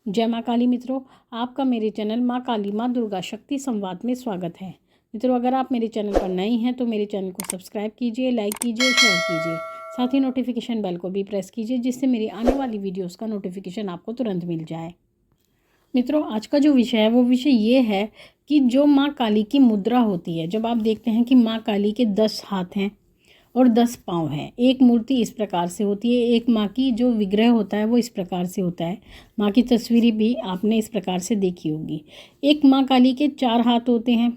जय माँ काली मित्रों, आपका मेरे चैनल माँ काली माँ दुर्गा शक्ति संवाद में स्वागत है। मित्रों, अगर आप मेरे चैनल पर नए हैं तो मेरे चैनल को सब्सक्राइब कीजिए, लाइक कीजिए, शेयर कीजिए। साथ ही नोटिफिकेशन बेल को भी प्रेस कीजिए, जिससे मेरी आने वाली वीडियोस का नोटिफिकेशन आपको तुरंत मिल जाए। मित्रों, आज का जो विषय है वो विषय ये है कि जो माँ काली की मुद्रा होती है, जब आप देखते हैं कि माँ काली के 10 हाथ हैं और 10 पाँव हैं। एक मूर्ति इस प्रकार से होती है, एक माँ की जो विग्रह होता है वो इस प्रकार से होता है। माँ की तस्वीरें भी आपने इस प्रकार से देखी होगी। एक माँ काली के 4 हाथ होते हैं,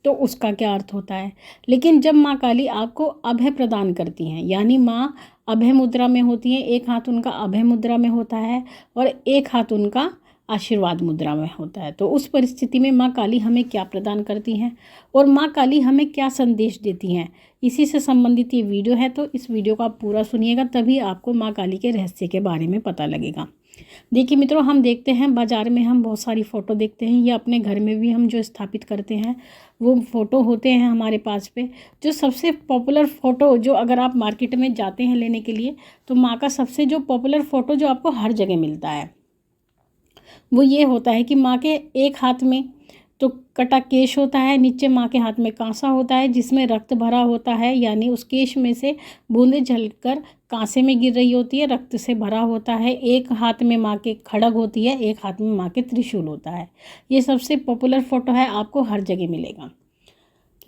तो उसका क्या अर्थ होता है। लेकिन जब माँ काली आपको अभय प्रदान करती हैं, यानी माँ अभय मुद्रा में होती हैं, एक हाथ उनका अभय मुद्रा में होता है और एक हाथ उनका आशीर्वाद मुद्रा में होता है, तो उस परिस्थिति में माँ काली हमें क्या प्रदान करती हैं और माँ काली हमें क्या संदेश देती हैं, इसी से संबंधित ये वीडियो है। तो इस वीडियो को आप पूरा सुनिएगा, तभी आपको माँ काली के रहस्य के बारे में पता लगेगा। देखिए मित्रों, हम देखते हैं बाज़ार में हम बहुत सारी फ़ोटो देखते हैं, या अपने घर में भी हम जो स्थापित करते हैं वो फ़ोटो होते हैं हमारे पास पे। जो सबसे पॉपुलर फ़ोटो, जो अगर आप मार्केट में जाते हैं लेने के लिए, तो माँ का सबसे जो पॉपुलर फ़ोटो जो आपको हर जगह मिलता है वो ये होता है कि माँ के एक हाथ में तो कटा केश होता है, नीचे माँ के हाथ में कांसा होता है जिसमें रक्त भरा होता है, यानी उस केश में से बूंदें झलकर कांसे में गिर रही होती है, रक्त से भरा होता है। एक हाथ में माँ के खड़ग होती है, एक हाथ में माँ के त्रिशूल होता है। ये सबसे पॉपुलर फ़ोटो है, आपको हर जगह मिलेगा।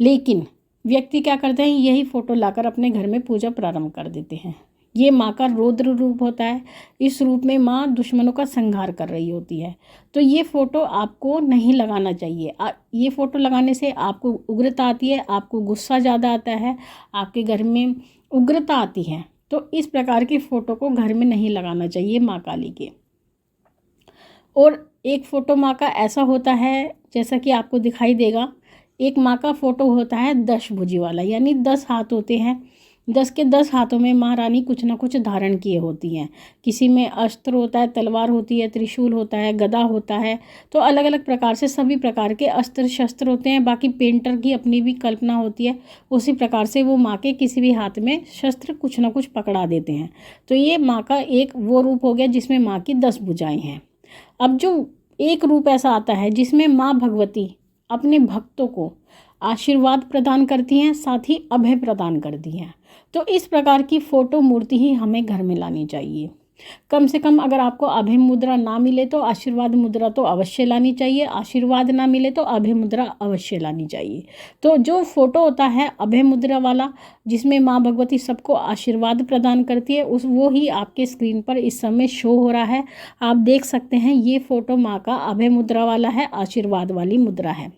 लेकिन व्यक्ति क्या करते हैं, यही फ़ोटो लाकर अपने घर में पूजा प्रारंभ कर देते हैं। ये माँ का रौद्र रूप होता है। इस रूप में माँ दुश्मनों का संहार कर रही होती है। तो ये फ़ोटो आपको नहीं लगाना चाहिए। ये फ़ोटो लगाने से आपको उग्रता आती है, आपको गुस्सा ज़्यादा आता है, आपके घर में उग्रता आती है। तो इस प्रकार की फ़ोटो को घर में नहीं लगाना चाहिए माँ काली के। और एक फ़ोटो माँ का ऐसा होता है, जैसा कि आपको दिखाई देगा, एक माँ का फ़ोटो होता है 10 भुजी वाला, यानी 10 हाथ होते हैं। 10 के 10 हाथों में महारानी कुछ ना कुछ धारण किए होती हैं। किसी में अस्त्र होता है, तलवार होती है, त्रिशूल होता है, गदा होता है। तो अलग अलग प्रकार से सभी प्रकार के अस्त्र शस्त्र होते हैं। बाकी पेंटर की अपनी भी कल्पना होती है, उसी प्रकार से वो माँ के किसी भी हाथ में शस्त्र कुछ ना कुछ पकड़ा देते हैं। तो ये माँ का एक वो रूप हो गया जिसमें माँ की 10 भुजाएँ हैं। अब जो एक रूप ऐसा आता है जिसमें माँ भगवती अपने भक्तों को आशीर्वाद प्रदान करती हैं, साथ ही अभय प्रदान करती हैं। तो इस प्रकार की फ़ोटो मूर्ति ही हमें घर में लानी चाहिए। कम से कम अगर आपको अभय मुद्रा ना मिले तो आशीर्वाद मुद्रा तो अवश्य लानी चाहिए, आशीर्वाद ना मिले तो अभय मुद्रा अवश्य लानी चाहिए। तो जो फ़ोटो होता है अभय मुद्रा वाला, जिसमें माँ भगवती सबको आशीर्वाद प्रदान करती है, वो ही आपके स्क्रीन पर इस समय शो हो रहा है। आप देख सकते हैं, ये फ़ोटो माँ का अभय मुद्रा वाला है, आशीर्वाद वाली मुद्रा है।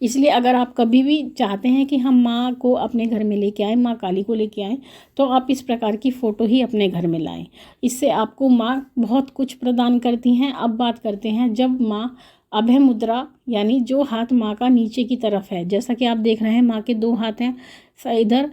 इसलिए अगर आप कभी भी चाहते हैं कि हम माँ को अपने घर में लेके आएँ, माँ काली को लेके आएँ, तो आप इस प्रकार की फ़ोटो ही अपने घर में लाएं। इससे आपको माँ बहुत कुछ प्रदान करती हैं। अब बात करते हैं जब माँ अभय मुद्रा, यानी जो हाथ माँ का नीचे की तरफ है, जैसा कि आप देख रहे हैं माँ के 2 हाथ हैं। इधर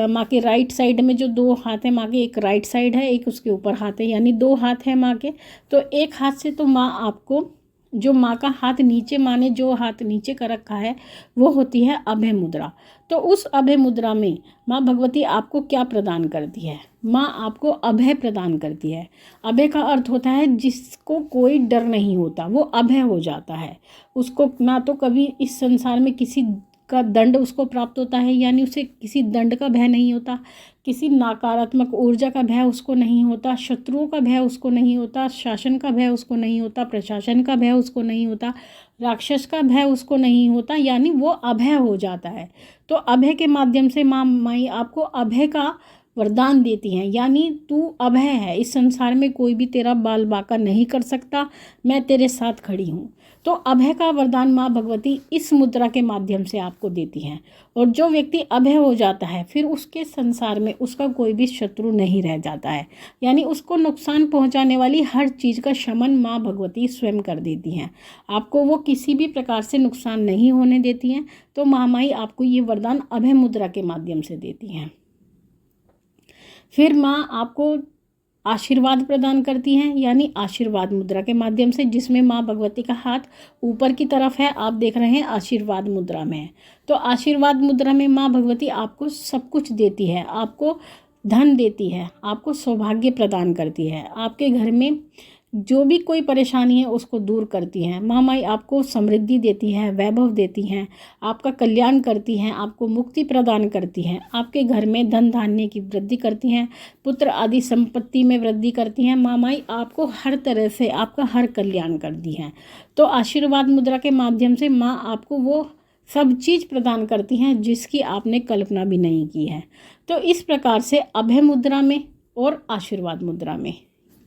माँ के राइट साइड में जो 2 हाथ हैं माँ के, एक राइट साइड है, एक उसके ऊपर हाथ है, यानी 2 हाथ हैं माँ के। तो एक हाथ से तो माँ आपको, जो माँ का हाथ नीचे, माँ ने जो हाथ नीचे कर रखा है वो होती है अभय मुद्रा। तो उस अभय मुद्रा में माँ भगवती आपको क्या प्रदान करती है, माँ आपको अभय प्रदान करती है। अभय का अर्थ होता है जिसको कोई डर नहीं होता, वो अभय हो जाता है। उसको ना तो कभी इस संसार में किसी का दंड उसको प्राप्त होता है, यानी उसे किसी दंड का भय नहीं होता, किसी नकारात्मक ऊर्जा का भय उसको नहीं होता, शत्रुओं का भय उसको नहीं होता, शासन का भय उसको नहीं होता, प्रशासन का भय उसको नहीं होता, राक्षस का भय उसको नहीं होता, यानी वो अभय हो जाता है। तो अभय के माध्यम से माँ माई आपको अभय का वरदान देती हैं, यानी तू अभय है, इस संसार में कोई भी तेरा बाल बाका नहीं कर सकता, मैं तेरे साथ खड़ी हूँ। तो अभय का वरदान माँ भगवती इस मुद्रा के माध्यम से आपको देती हैं। और जो व्यक्ति अभय हो जाता है, फिर उसके संसार में उसका कोई भी शत्रु नहीं रह जाता है, यानी उसको नुकसान पहुंचाने वाली हर चीज़ का शमन माँ भगवती स्वयं कर देती हैं। आपको वो किसी भी प्रकार से नुकसान नहीं होने देती हैं। तो महामाई आपको ये वरदान अभय मुद्रा के माध्यम से देती हैं। फिर माँ आपको आशीर्वाद प्रदान करती हैं, यानी आशीर्वाद मुद्रा के माध्यम से, जिसमें माँ भगवती का हाथ ऊपर की तरफ है, आप देख रहे हैं आशीर्वाद मुद्रा में है। तो आशीर्वाद मुद्रा में माँ भगवती आपको सब कुछ देती है, आपको धन देती है, आपको सौभाग्य प्रदान करती है, आपके घर में जो भी कोई परेशानी है उसको दूर करती हैं। महामाई आपको समृद्धि देती हैं, वैभव देती हैं, आपका कल्याण करती हैं, आपको मुक्ति प्रदान करती हैं, आपके घर में धन धान्य की वृद्धि करती हैं, पुत्र आदि संपत्ति में वृद्धि करती हैं। महामाई आपको हर तरह से आपका हर कल्याण करती हैं। तो आशीर्वाद मुद्रा के माध्यम से माँ आपको वो सब चीज़ प्रदान करती हैं जिसकी आपने कल्पना भी नहीं की है। तो इस प्रकार से अभय मुद्रा में और आशीर्वाद मुद्रा में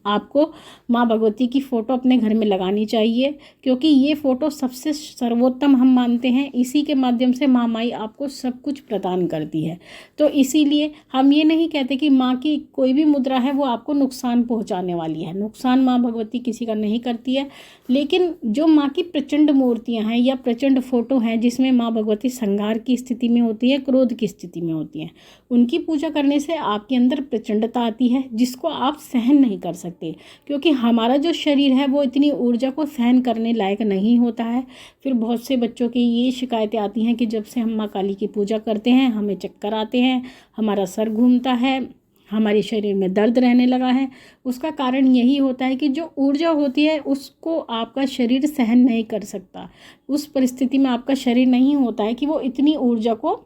आपको माँ भगवती की फ़ोटो अपने घर में लगानी चाहिए, क्योंकि ये फ़ोटो सबसे सर्वोत्तम हम मानते हैं। इसी के माध्यम से माँ माई आपको सब कुछ प्रदान करती है। तो इसीलिए हम ये नहीं कहते कि माँ की कोई भी मुद्रा है वो आपको नुकसान पहुँचाने वाली है। नुकसान माँ भगवती किसी का नहीं करती है। लेकिन जो माँ की प्रचंड मूर्तियाँ हैं या प्रचंड फ़ोटो हैं जिसमें माँ भगवती संहार की स्थिति में होती है, क्रोध की स्थिति में होती हैं, उनकी पूजा करने से आपके अंदर प्रचंडता आती है जिसको आप सहन नहीं कर सकते, क्योंकि हमारा जो शरीर है वो इतनी ऊर्जा को सहन करने लायक नहीं होता है। फिर बहुत से बच्चों की ये शिकायतें आती हैं कि जब से हम माँ काली की पूजा करते हैं हमें चक्कर आते हैं, हमारा सर घूमता है, हमारे शरीर में दर्द रहने लगा है। उसका कारण यही होता है कि जो ऊर्जा होती है उसको आपका शरीर सहन नहीं कर सकता। उस परिस्थिति में आपका शरीर नहीं होता है कि वो इतनी ऊर्जा को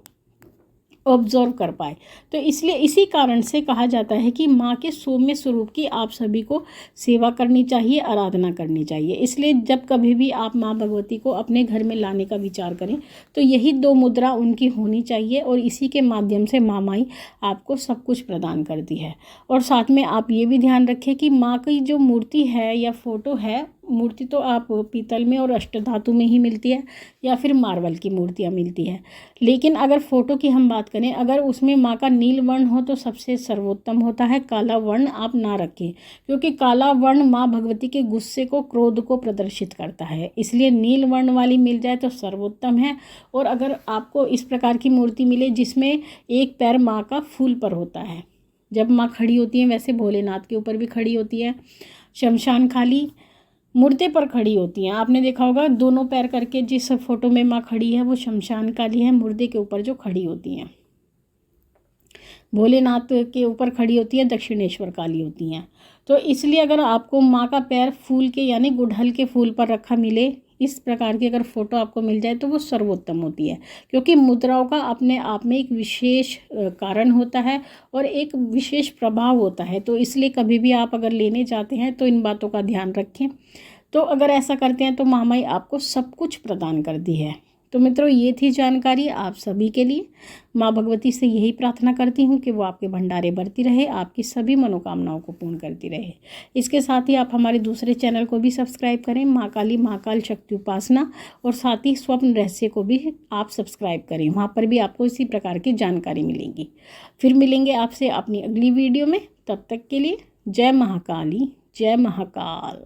ऑब्जर्व कर पाए। तो इसलिए इसी कारण से कहा जाता है कि माँ के सौम्य स्वरूप की आप सभी को सेवा करनी चाहिए, आराधना करनी चाहिए। इसलिए जब कभी भी आप माँ भगवती को अपने घर में लाने का विचार करें तो यही 2 मुद्रा उनकी होनी चाहिए, और इसी के माध्यम से माँ माई आपको सब कुछ प्रदान करती है। और साथ में आप ये भी ध्यान रखें कि माँ की जो मूर्ति है या फोटो है, मूर्ति तो आप पीतल में और अष्टधातु में ही मिलती है या फिर मार्बल की मूर्तियाँ मिलती है, लेकिन अगर फ़ोटो की हम बात करें, अगर उसमें माँ का नील वर्ण हो तो सबसे सर्वोत्तम होता है। काला वर्ण आप ना रखें, क्योंकि काला वर्ण माँ भगवती के गुस्से को, क्रोध को प्रदर्शित करता है। इसलिए नील वर्ण वाली मिल जाए तो सर्वोत्तम है। और अगर आपको इस प्रकार की मूर्ति मिले जिसमें एक पैर माँ का फूल पर होता है, जब माँ खड़ी होती हैं, वैसे भोलेनाथ के ऊपर भी खड़ी होती है, शमशान खाली मुर्दे पर खड़ी होती हैं। आपने देखा होगा दोनों पैर करके जिस फोटो में माँ खड़ी है वो शमशान काली है, मुर्दे के ऊपर जो खड़ी होती हैं। भोलेनाथ के ऊपर खड़ी होती है, दक्षिणेश्वर काली होती हैं। तो इसलिए अगर आपको माँ का पैर फूल के यानी गुड़हल के फूल पर रखा मिले, इस प्रकार की अगर फ़ोटो आपको मिल जाए तो वो सर्वोत्तम होती है, क्योंकि मुद्राओं का अपने आप में एक विशेष कारण होता है और एक विशेष प्रभाव होता है। तो इसलिए कभी भी आप अगर लेने जाते हैं तो इन बातों का ध्यान रखें। तो अगर ऐसा करते हैं तो महामाई आपको सब कुछ प्रदान करती है। तो मित्रों, ये थी जानकारी आप सभी के लिए। माँ भगवती से यही प्रार्थना करती हूँ कि वो आपके भंडारे भरती रहे, आपकी सभी मनोकामनाओं को पूर्ण करती रहे। इसके साथ ही आप हमारे दूसरे चैनल को भी सब्सक्राइब करें, माँ काली महाकाल शक्ति उपासना, और साथ ही स्वप्न रहस्य को भी आप सब्सक्राइब करें। वहाँ पर भी आपको इसी प्रकार की जानकारी मिलेगी। फिर मिलेंगे आपसे अपनी अगली वीडियो में। तब तक के लिए जय महाकाली, जय महाकाल।